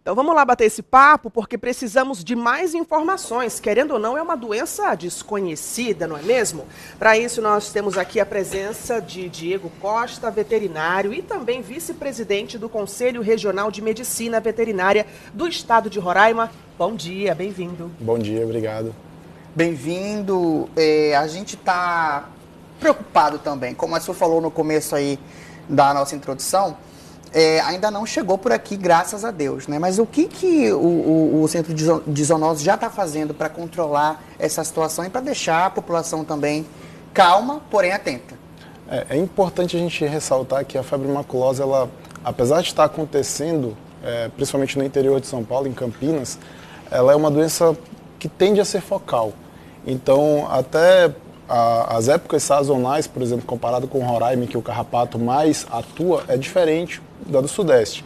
Então vamos lá bater esse papo, porque precisamos de mais informações. Querendo ou não, é uma doença desconhecida, não é mesmo? Para isso, nós temos aqui a presença de Diego Costa, veterinário e também vice-presidente do Conselho Regional de Medicina Veterinária do Estado de Roraima. Bom dia, bem-vindo. Bom dia, obrigado. Bem-vindo. A gente está preocupado também, como a senhora falou no começo aí da nossa introdução, ainda não chegou por aqui, graças a Deus, né? Mas o que o Centro de Zoonose já está fazendo para controlar essa situação e para deixar a população também calma, porém atenta? É importante a gente ressaltar que a febre maculosa, ela, apesar de estar acontecendo, principalmente no interior de São Paulo, em Campinas, ela é uma doença que tende a ser focal. Então, até as épocas sazonais, por exemplo, comparado com o Roraima, em que o carrapato mais atua, é diferente da do Sudeste.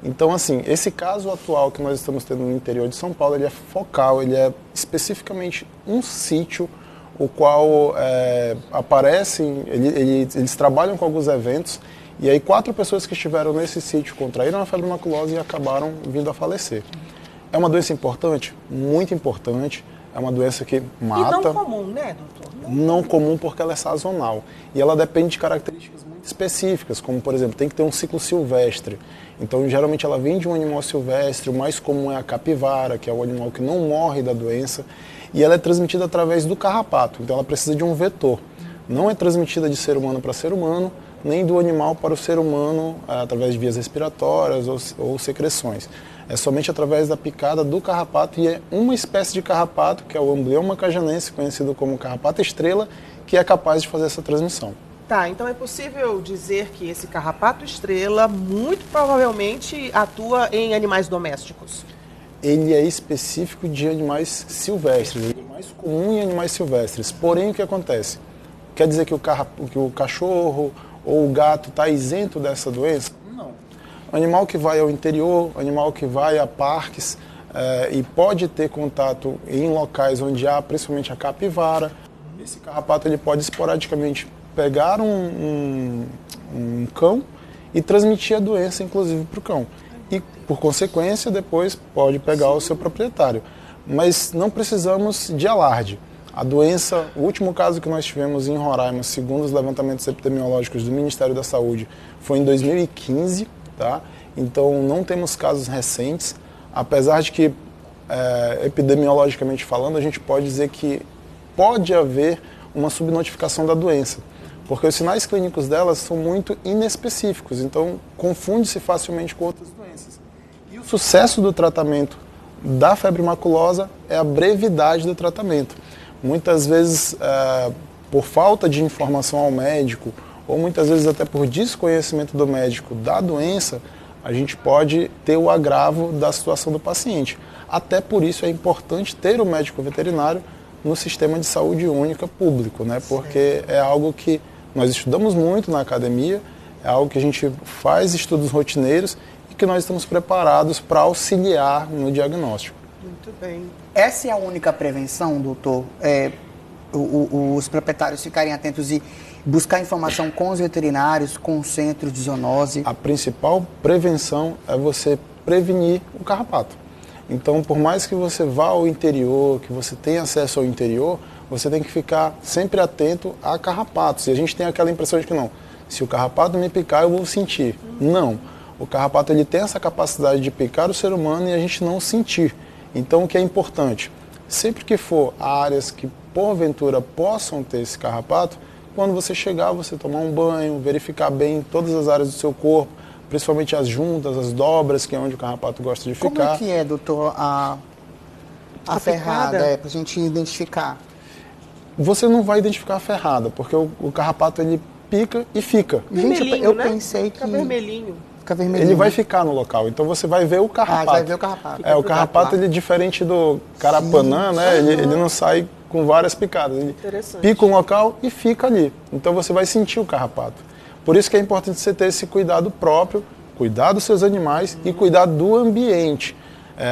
Então, assim, esse caso atual que nós estamos tendo no interior de São Paulo, ele é focal, ele é especificamente um sítio, o qual aparecem, eles trabalham com alguns eventos, e aí 4 pessoas que estiveram nesse sítio contraíram a febre maculosa e acabaram vindo a falecer. É uma doença importante? Muito importante. É uma doença que mata. E não comum, né, doutor? Não comum porque ela é sazonal. E ela depende de características muito específicas, como, por exemplo, tem que ter um ciclo silvestre. Então, geralmente, ela vem de um animal silvestre. O mais comum é a capivara, que é o animal que não morre da doença. E ela é transmitida através do carrapato. Então, ela precisa de um vetor. Não é transmitida de ser humano para ser humano, nem do animal para o ser humano através de vias respiratórias ou secreções. É somente através da picada do carrapato, e é uma espécie de carrapato, que é o Amblyomma cajanense, conhecido como carrapato estrela, que é capaz de fazer essa transmissão. Tá, então é possível dizer que esse carrapato estrela muito provavelmente atua em animais domésticos? Ele é específico de animais silvestres, ele é mais comum em animais silvestres. Porém, o que acontece? Quer dizer que o cachorro ou o gato está isento dessa doença? Não. Animal que vai ao interior, animal que vai a parques e pode ter contato em locais onde há principalmente a capivara, esse carrapato ele pode esporadicamente pegar um cão e transmitir a doença inclusive para o cão. E por consequência depois pode pegar o seu proprietário. Mas não precisamos de alarde. A doença, o último caso que nós tivemos em Roraima, segundo os levantamentos epidemiológicos do Ministério da Saúde, foi em 2015, tá? Então não temos casos recentes, apesar de que, epidemiologicamente falando, a gente pode dizer que pode haver uma subnotificação da doença, porque os sinais clínicos delas são muito inespecíficos, então confunde-se facilmente com outras doenças. E o sucesso do tratamento da febre maculosa é a brevidade do tratamento. Muitas vezes, por falta de informação ao médico, ou muitas vezes até por desconhecimento do médico da doença, a gente pode ter o agravo da situação do paciente. Até por isso é importante ter o médico veterinário no sistema de saúde única público, né? Porque é algo que nós estudamos muito na academia, é algo que a gente faz estudos rotineiros e que nós estamos preparados para auxiliar no diagnóstico. Muito bem. Essa é a única prevenção, doutor? Os proprietários ficarem atentos e buscar informação com os veterinários, com o centro de zoonose? A principal prevenção é você prevenir o carrapato. Então, por mais que você vá ao interior, que você tenha acesso ao interior, você tem que ficar sempre atento a carrapatos. E a gente tem aquela impressão de que não, se o carrapato me picar, eu vou sentir. Não. O carrapato ele tem essa capacidade de picar o ser humano e a gente não sentir. Então, o que é importante? Sempre que for a áreas que, porventura, possam ter esse carrapato, quando você chegar, você tomar um banho, verificar bem todas as áreas do seu corpo, principalmente as juntas, as dobras, que é onde o carrapato gosta de ficar. Como é que é, doutor, a ferrada, para a gente identificar? Você não vai identificar a ferrada, porque o carrapato ele pica e fica. Gente, eu pensei que... Fica vermelhinho. Ele vai ficar no local, então você vai ver o carrapato. Vai ver o carrapato. O carrapato ele é diferente do carapanã, né? Ele não sai com várias picadas. Ele pica um local e fica ali. Então você vai sentir o carrapato. Por isso que é importante você ter esse cuidado próprio, cuidar dos seus animais e cuidar do ambiente.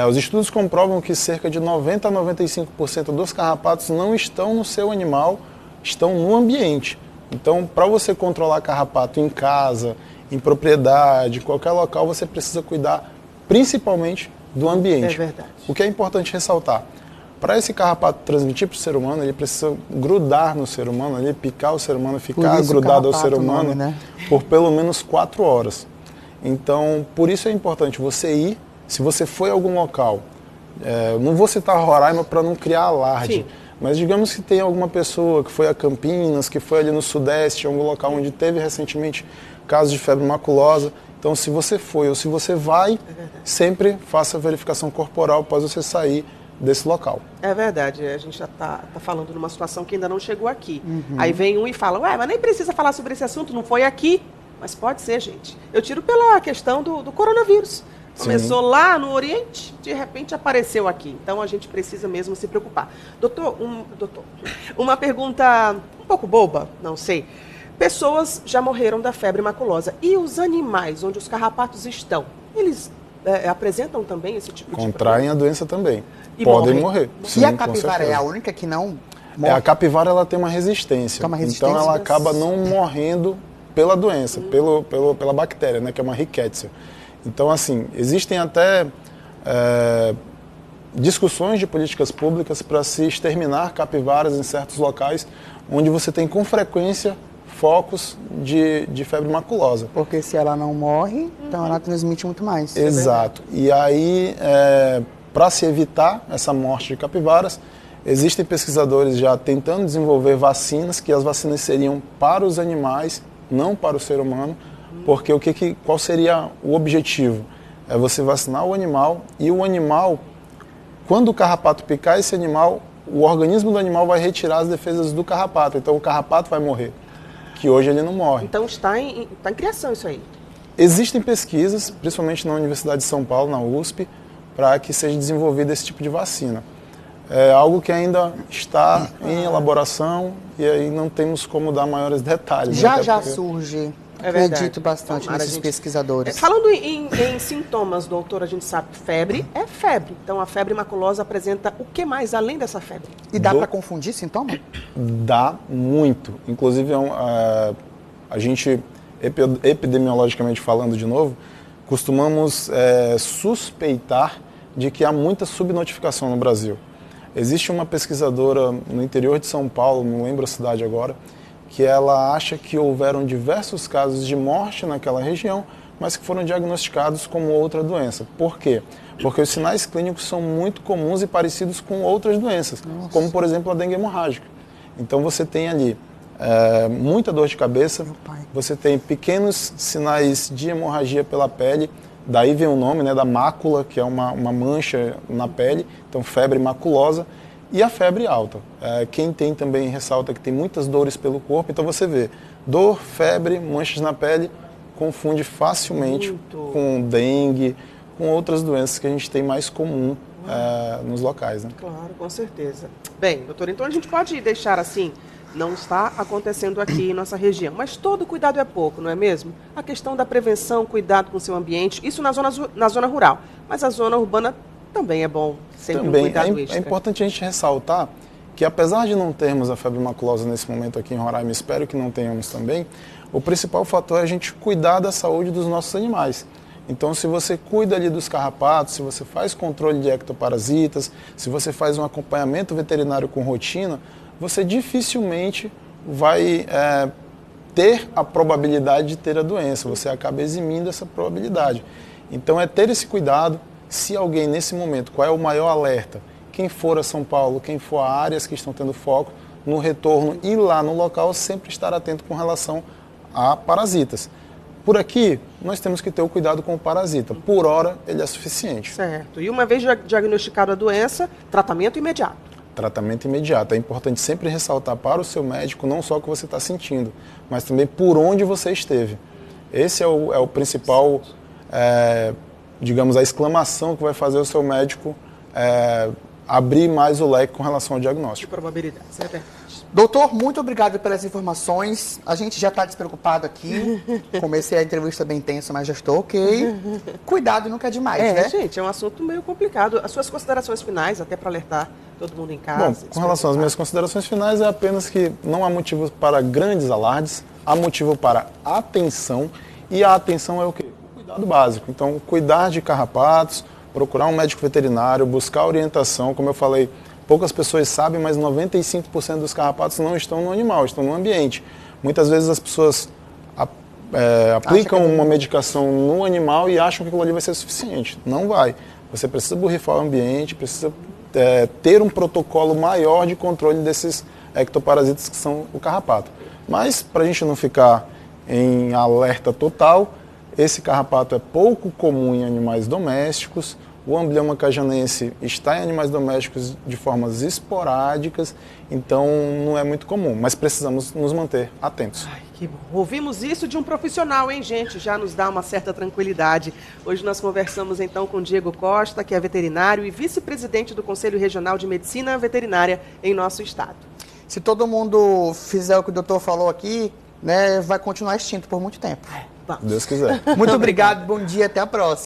Os estudos comprovam que cerca de 90% a 95% dos carrapatos não estão no seu animal, estão no ambiente. Então, para você controlar carrapato em casa, em propriedade, em qualquer local, você precisa cuidar principalmente do ambiente. É verdade. O que é importante ressaltar, para esse carrapato transmitir para o ser humano, ele precisa grudar no ser humano, ele picar o ser humano, ficar grudado ao ser humano, né? por pelo menos 4 horas. Então, por isso é importante você ir, se você foi a algum local, não vou citar Roraima para não criar alarde, Sim. mas digamos que tem alguma pessoa que foi a Campinas, que foi ali no Sudeste, algum local onde teve recentemente casos de febre maculosa. Então, se você foi ou se você vai, sempre faça a verificação corporal após você sair desse local. É verdade, a gente já está falando numa situação que ainda não chegou aqui. Aí vem um e fala, ué, mas nem precisa falar sobre esse assunto, não foi aqui. Mas pode ser, gente. Eu tiro pela questão do coronavírus. Começou lá no Oriente, de repente apareceu aqui. Então a gente precisa mesmo se preocupar. Doutor, uma pergunta um pouco boba, não sei. Pessoas já morreram da febre maculosa. E os animais onde os carrapatos estão, eles apresentam também esse tipo de problema? Contraem a doença também. E Podem morrer. E a capivara é a única que não morre? A capivara ela tem uma resistência. Então ela acaba não morrendo pela doença, pela bactéria, né, que é uma rickettsia. Então, assim, existem até discussões de políticas públicas para se exterminar capivaras em certos locais onde você tem com frequência focos de febre maculosa. Porque se ela não morre, então ela transmite muito mais. Exato. E aí, para se evitar essa morte de capivaras, existem pesquisadores já tentando desenvolver vacinas, que as vacinas seriam para os animais, não para o ser humano, porque qual seria o objetivo? É você vacinar o animal e o animal, quando o carrapato picar esse animal, o organismo do animal vai retirar as defesas do carrapato, então o carrapato vai morrer, que hoje ele não morre. Então está em criação isso aí? Existem pesquisas, principalmente na Universidade de São Paulo, na USP, para que seja desenvolvido esse tipo de vacina. É algo que ainda está em elaboração e aí não temos como dar maiores detalhes. Já surge, acredito bastante Tomara, nesses pesquisadores. Falando em sintomas, doutor, a gente sabe que febre é febre. Então a febre maculosa apresenta o que mais além dessa febre? E dá para confundir sintoma? Dá muito. Inclusive, a gente, epidemiologicamente falando de novo, costumamos suspeitar de que há muita subnotificação no Brasil. Existe uma pesquisadora no interior de São Paulo, não lembro a cidade agora, que ela acha que houveram diversos casos de morte naquela região, mas que foram diagnosticados como outra doença. Por quê? Porque os sinais clínicos são muito comuns e parecidos com outras doenças, como por exemplo a dengue hemorrágica. Então você tem ali muita dor de cabeça, você tem pequenos sinais de hemorragia pela pele, daí vem o nome, né, da mácula, que é uma mancha na pele, então febre maculosa, e a febre alta. Quem tem também ressalta que tem muitas dores pelo corpo, então você vê dor, febre, manchas na pele, confunde facilmente com dengue, com outras doenças que a gente tem mais comum nos locais. Né? Claro, com certeza. Bem, doutor, então a gente pode deixar assim, não está acontecendo aqui em nossa região, mas todo cuidado é pouco, não é mesmo? A questão da prevenção, cuidado com o seu ambiente, isso na zona rural, mas a zona urbana também é bom, sempre um cuidado extra. É importante a gente ressaltar que apesar de não termos a febre maculosa nesse momento aqui em Roraima, espero que não tenhamos também, o principal fator é a gente cuidar da saúde dos nossos animais. Então, se você cuida ali dos carrapatos, se você faz controle de ectoparasitas, se você faz um acompanhamento veterinário com rotina, você dificilmente vai ter a probabilidade de ter a doença. Você acaba eximindo essa probabilidade. Então, é ter esse cuidado. Se alguém, nesse momento, qual é o maior alerta? Quem for a São Paulo, quem for a áreas que estão tendo foco, no retorno e lá no local, sempre estar atento com relação a parasitas. Por aqui, nós temos que ter o cuidado com o parasita. Por hora, ele é suficiente. Certo. E uma vez diagnosticada a doença, tratamento imediato. Tratamento imediato. É importante sempre ressaltar para o seu médico não só o que você está sentindo, mas também por onde você esteve. Esse é o principal, digamos, a exclamação que vai fazer o seu médico abrir mais o leque com relação ao diagnóstico. De probabilidades, é verdade. Doutor, muito obrigado pelas informações. A gente já está despreocupado aqui. Comecei a entrevista bem tensa, mas já estou ok. Cuidado nunca é demais, né? Gente, é um assunto meio complicado. As suas considerações finais, até para alertar todo mundo em casa. Bom, com relação às minhas considerações finais, é apenas que não há motivo para grandes alardes, há motivo para atenção, e a atenção é o quê? O cuidado básico. Então, cuidar de carrapatos, procurar um médico veterinário, buscar orientação. Como eu falei, poucas pessoas sabem, mas 95% dos carrapatos não estão no animal, estão no ambiente. Muitas vezes as pessoas aplicam uma medicação no animal e acham que aquilo ali vai ser suficiente. Não vai. Você precisa borrifar o ambiente, precisa ter um protocolo maior de controle desses ectoparasitas que são o carrapato. Mas, para a gente não ficar em alerta total, esse carrapato é pouco comum em animais domésticos. O amblioma cajanense está em animais domésticos de formas esporádicas, então não é muito comum, mas precisamos nos manter atentos. Ai, que bom. Ouvimos isso de um profissional, hein, gente? Já nos dá uma certa tranquilidade. Hoje nós conversamos então com Diego Costa, que é veterinário e vice-presidente do Conselho Regional de Medicina Veterinária em nosso estado. Se todo mundo fizer o que o doutor falou aqui, né, vai continuar extinto por muito tempo. Deus quiser. Muito obrigado, bom dia, até a próxima.